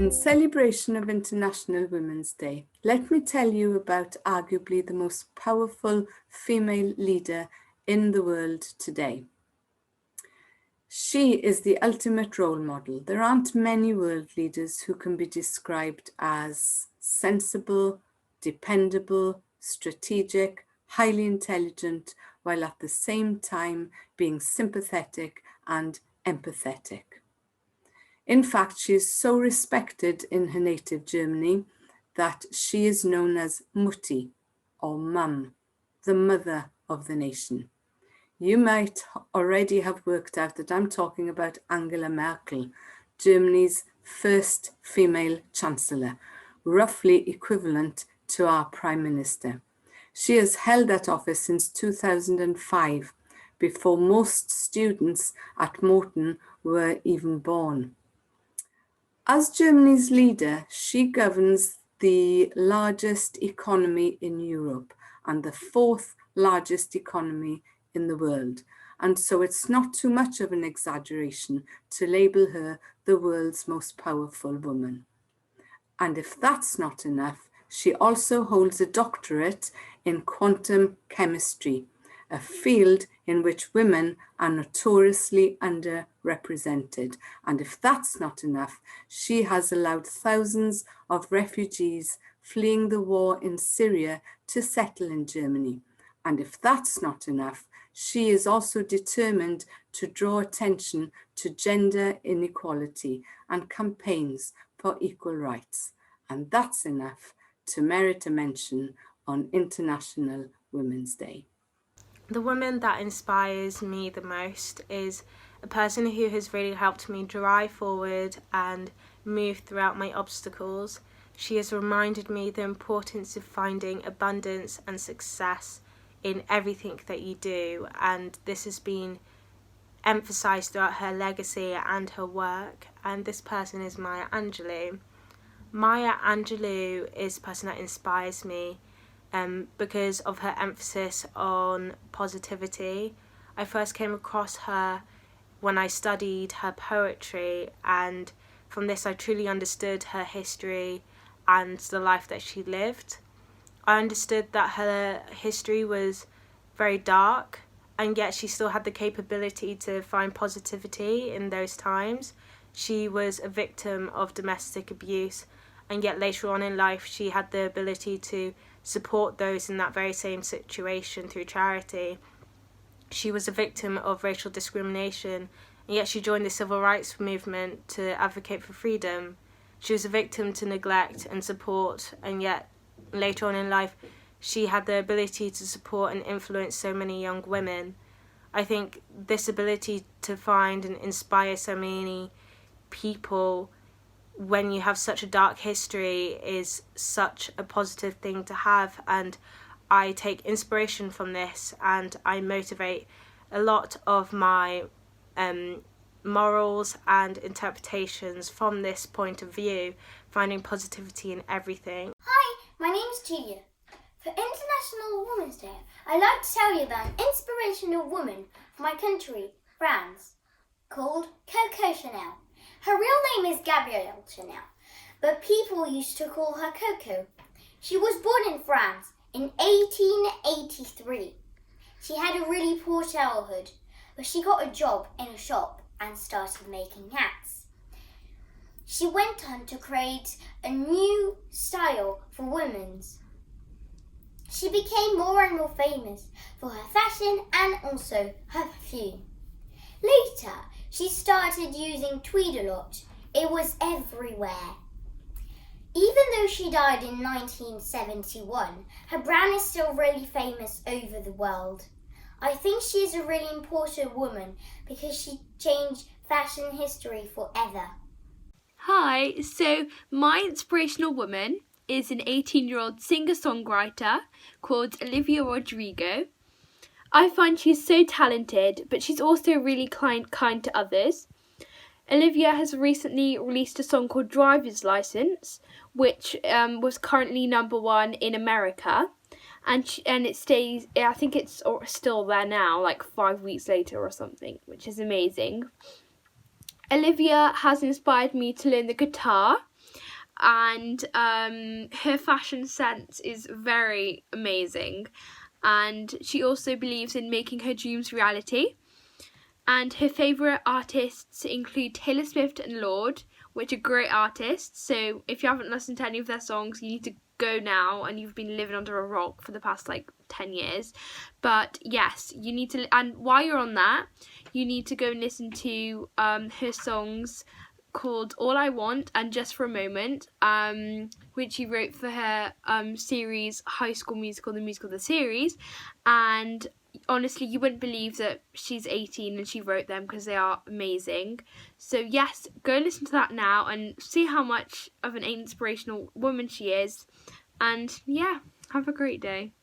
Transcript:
In celebration of International Women's Day, let me tell you about arguably the most powerful female leader in the world today. She is the ultimate role model. There aren't many world leaders who can be described as sensible, dependable, strategic, highly intelligent, while at the same time being sympathetic and empathetic. In fact, she is so respected in her native Germany that she is known as Mutti, or Mum, the mother of the nation. You might already have worked out that I'm talking about Angela Merkel, Germany's first female chancellor, roughly equivalent to our Prime Minister. She has held that office since 2005, before most students at Moreton were even born. As Germany's leader, she governs the largest economy in Europe and the fourth largest economy in the world. And so it's not too much of an exaggeration to label her the world's most powerful woman. And if that's not enough, she also holds a doctorate in quantum chemistry, a field in which women are notoriously underrepresented. And if that's not enough, she has allowed thousands of refugees fleeing the war in Syria to settle in Germany. And if that's not enough, she is also determined to draw attention to gender inequality and campaigns for equal rights. And that's enough to merit a mention on International Women's Day. The woman that inspires me the most is a person who has really helped me drive forward and move throughout my obstacles. She has reminded me the importance of finding abundance and success in everything that you do, and this has been emphasised throughout her legacy and her work, and this person is Maya Angelou. Maya Angelou is a person that inspires me because of her emphasis on positivity. I first came across her when I studied her poetry, and from this I truly understood her history and the life that she lived. I understood that her history was very dark, and yet she still had the capability to find positivity in those times. She was a victim of domestic abuse, and yet later on in life she had the ability to support those in that very same situation through charity. She was a victim of racial discrimination, and yet she joined the civil rights movement to advocate for freedom. She was a victim to neglect and support, and yet later on in life she had the ability to support and influence so many young women. I think this ability to find and inspire so many people when you have such a dark history is such a positive thing to have, and I take inspiration from this, and I motivate a lot of my morals and interpretations from this point of view, finding positivity in everything. Hi, my name's Julia. For International Women's Day, I'd like to tell you about an inspirational woman from my country, France, called Coco Chanel. Her real name is Gabrielle Chanel, but people used to call her Coco. She was born in France in 1883. She had a really poor childhood, but she got a job in a shop and started making hats. She went on to create a new style for women's. She became more and more famous for her fashion and also her perfume. Later, she started using tweed a lot. It was everywhere. Even though she died in 1971, her brand is still really famous over the world. I think she is a really important woman because she changed fashion history forever. Hi, so my inspirational woman is an 18-year-old singer-songwriter called Olivia Rodrigo. I find she's so talented, but she's also really kind to others. Olivia has recently released a song called Driver's License, which was currently #1 in America, and it stays. I think it's still there now, like 5 weeks later or something, which is amazing. Olivia has inspired me to learn the guitar, and her fashion sense is very amazing, and she also believes in making her dreams reality. And her favourite artists include Taylor Swift and Lorde, which are great artists. So if you haven't listened to any of their songs, you need to go now, and you've been living under a rock for the past 10 years. But yes, you need to, and while you're on that, you need to go and listen to her songs called All I Want and Just for a Moment, which she wrote for her series High School Musical, the musical, the series. And honestly, you wouldn't believe that she's 18 and she wrote them, because they are amazing. So yes, go listen to that now and see how much of an inspirational woman she is. And yeah, have a great day.